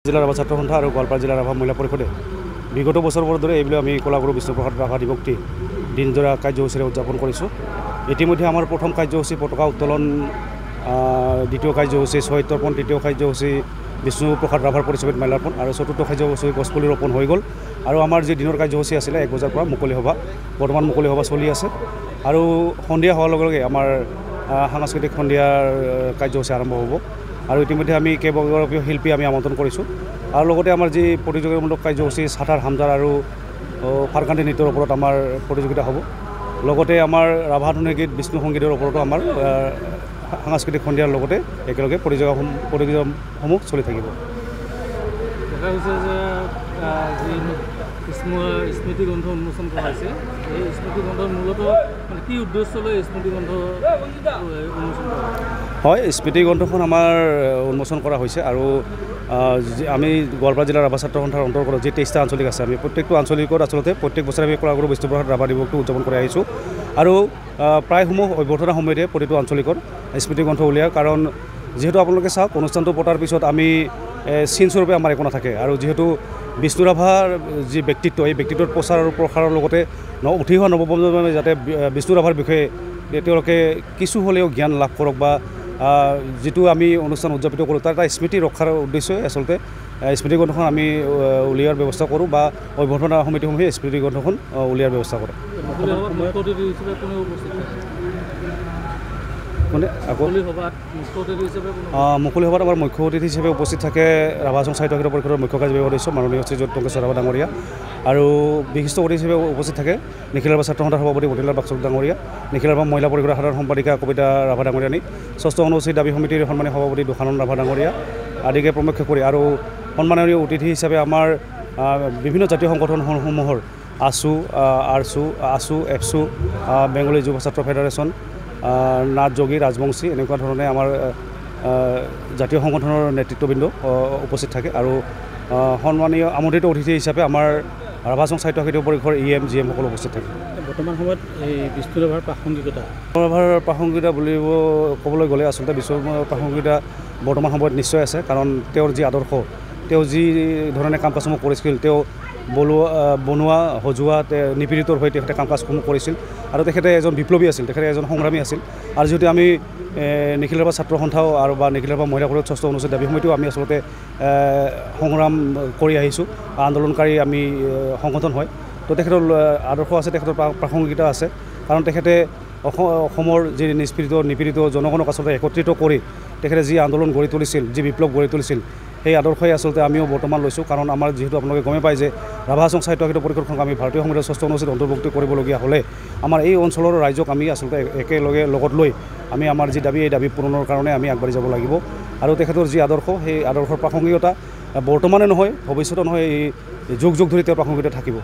জিলাৰ ৰাভা ছাত্ৰ সন্থা আৰু গোৱালপাৰা জিলাৰ ৰাভা মহিলা পৰিষদে বিগত বছৰবোৰৰ দৰে এইবিলাক আমি কলাগুৰু বিষ্ণুপ্ৰসাদ ৰাভা দিৱসটি দিনজোৰা কাৰ্যসূচীৰে উদযাপন কৰিছোঁ। ইতিমধ্যে আমাৰ প্ৰথম কাৰ্যসূচী পতাকা উত্তোলন, দ্বিতীয় কাৰ্যসূচী চহিত্ৰপণ, তৃতীয় কাৰ্যসূচী বিষ্ণুপ্ৰসাদ ৰাভাৰ প্ৰতিচ্ছবিত মাল্যাৰ্পণ আৰু চতুৰ্থ কাৰ্যসূচী গছপুলি ৰোপণ হৈ গ'ল। আৰু আমাৰ যি দিনৰ কাৰ্যসূচী আছিলে 1 বজাৰ পৰা মুকলি সভা, বৰ্তমান মুকলি সভা চলি আছে। আৰু সন্ধিয়া হোৱাৰ লগে লগে আমাৰ সাংস্কৃতিক সন্ধিয়াৰ কাৰ্যসূচী আৰম্ভ হ'ব। আৰু ইতিমধ্যে আমি কেইবাগৰাকী শিল্পী আমি আমন্ত্ৰণ কৰিছোঁ। আৰু লগতে আমাৰ যি প্ৰতিযোগিতামূলক কাৰ্যসূচী ছাতাৰ হামজাৰ আৰু ফাৰকান্তি নৃত্যৰ ওপৰত আমাৰ প্ৰতিযোগিতা হ'ব। লগতে আমাৰ ৰাভা আধুনিক গীত, বিষ্ণু সংগীতৰ ওপৰতো আমাৰ সাংস্কৃতিক সন্ধিয়াৰ লগতে একেলগে প্ৰতিযোগিতাসমূহ চলি থাকিব। দেখা হৈছে যে স্মৃতি গ্ৰন্থ উন্মোচন কৰা হৈছে। এই স্মৃতি গ্ৰন্থৰ মূলত কি উদ্দেশ্য লৈ স্মৃতি গ্ৰন্থ উন্মোচন কৰা হয়? স্মৃতি গ্ৰন্থখন আমাৰ উন্মোচন কৰা হৈছে। আৰু আমি গোৱালপাৰা জিলাৰ ৰাভা ছাত্ৰ সন্থাৰ অন্তৰ্গত যি 23টা আঞ্চলিক আছে, আমি প্ৰত্যেকটো আঞ্চলিকত আচলতে প্ৰত্যেক বছৰে আমি কলাগুৰু বিষ্ণুপ্ৰসাদ ৰাভা দিৱসটো উদযাপন কৰি আহিছোঁ। আৰু প্ৰায়সমূহ অভ্যৰ্থনা সময়তে প্ৰতিটো আঞ্চলিকত স্মৃতি গ্ৰন্থ উলিয়ায়। কাৰণ যিহেতু আপোনালোকে চাওক, অনুষ্ঠানটো পতাৰ পিছত আমি চিনস্বৰূপে আমাৰ একো নাথাকে। আৰু যিহেতু বিষ্ণু ৰাভাৰ যি ব্যক্তিত্ব, এই ব্যক্তিত্বৰ প্ৰচাৰ আৰু প্ৰসাৰৰ লগতে উঠি অহা নৱপ্ৰজন্মই যাতে বিষ্ণু ৰাভাৰ বিষয়ে তেওঁলোকে কিছু হ'লেও জ্ঞান লাভ কৰক, বা যিটো আমি অনুষ্ঠান উদযাপিত কৰোঁ তাৰ এটা স্মৃতি ৰক্ষাৰ উদ্দেশ্যই আচলতে স্মৃতি গ্ৰন্থখন আমি উলিওৱাৰ ব্যৱস্থা কৰোঁ, বা অভ্যৰ্থনা সমিতিসমূহে স্মৃতি গ্ৰন্থখন উলিওৱাৰ ব্যৱস্থা কৰে। মুকলি সভাত আমাৰ মুখ্য অতিথি হিচাপে উপস্থিত থাকে ৰাভা আসাম সাহিত্য পৰিষদৰ মুখ্য কাৰ্যবাহী সদস্য মাননীয় শ্ৰীযুত টংকেশ্বৰ ৰাভা ডাঙৰীয়া। আৰু বিশিষ্ট অতিথি হিচাপে উপস্থিত থাকে নিখিল ৰাভা ছাত্ৰ সন্থাৰ সভাপতি মতিলাল বাকচুক ডাঙৰীয়া, নিখিল ৰাভা মহিলা পৰিষদৰ সাধাৰণ সম্পাদিকা কবিতা ৰাভা ডাঙৰীয়ানী, 6ষ্ঠ অনুসূচীত দাবী সমিতিৰ সন্মানীয় সভাপতি দুষানন ৰাভা ডাঙৰীয়া আদিকে প্ৰমুখ্য কৰি আৰু সন্মাননীয় অতিথি হিচাপে আমাৰ বিভিন্ন জাতীয় সংগঠনসমূহৰ আছু, এফছু, বেংগলী যুৱ ছাত্ৰ ফেডাৰেশ্যন, নাথ যোগী, ৰাজবংশী, এনেকুৱা ধৰণে আমাৰ জাতীয় সংগঠনৰ নেতৃত্ববৃন্দ উপস্থিত থাকে। আৰু সন্মানীয় আমন্ত্ৰিত অতিথি হিচাপে আমাৰ ৰাভা আসাম সাহিত্য পৰিষদৰ EM GM সকলো উপস্থিত থাকে। বৰ্তমান সময়ত এই বিষ্ণু ৰাভাৰ প্ৰাসংগিকতা ক'বলৈ গ'লে আচলতে বিষ্ণু ৰাভাৰ প্ৰাসংগিকতা বৰ্তমান সময়ত নিশ্চয় আছে। কাৰণ তেওঁৰ যি আদৰ্শ, তেওঁ যি ধৰণে কাম কাজসমূহ কৰিছিল, তেওঁ বনোৱা সজোৱা নিপীড়িতৰ হৈ তেখেতে কাম কাজসমূহ কৰিছিল। আৰু তেখেতে এজন বিপ্লৱী আছিল, তেখেতে এজন সংগ্ৰামী আছিল। আৰু যিহেতু আমি নিখিল ৰাভা ছাত্ৰ সন্থাও আৰু বা নিখিল ৰাভা মহিলা পৰিষদ 6ষ্ঠ অনুসূচীত দাবী সমিতিও আমি আচলতে সংগ্ৰাম কৰি আহিছোঁ, আন্দোলনকাৰী আমি সংগঠন হয়। তো তেখেতৰ আদৰ্শ আছে, তেখেতৰ প্ৰাসংগিকতা আছে। কাৰণ তেখেতে অসমৰ যি নিপীড়িত জনগণক আচলতে একত্ৰিত কৰি তেখেতে যি আন্দোলন গঢ়ি তুলিছিল, যি বিপ্লৱ গঢ়ি তুলিছিল, সেই আদৰ্শই আচলতে আমিও বৰ্তমান লৈছোঁ। কাৰণ আমাৰ যিহেতু আপোনালোকে গমে পায় যে ৰাভা আসাম সাহিত্য পৰিষদখনক আমি ভাৰতীয় সংবিধানৰ 6ষ্ঠ অনুসূচীত অন্তৰ্ভুক্তি কৰিবলগীয়া হ'লে আমাৰ এই অঞ্চলৰ ৰাইজক আমি আচলতে একেলগে লগত লৈ আমি আমাৰ যি দাবী, এই দাবী পূৰণৰ কাৰণে আমি আগবাঢ়ি যাব লাগিব। আৰু তেখেতৰ যি আদৰ্শ, সেই আদৰ্শৰ প্ৰাসংগিকতা বৰ্তমানে নহয়, ভৱিষ্যতে নহয়, এই যুগ যুগ ধৰি তেওঁৰ প্ৰাসংগিকতা থাকিব।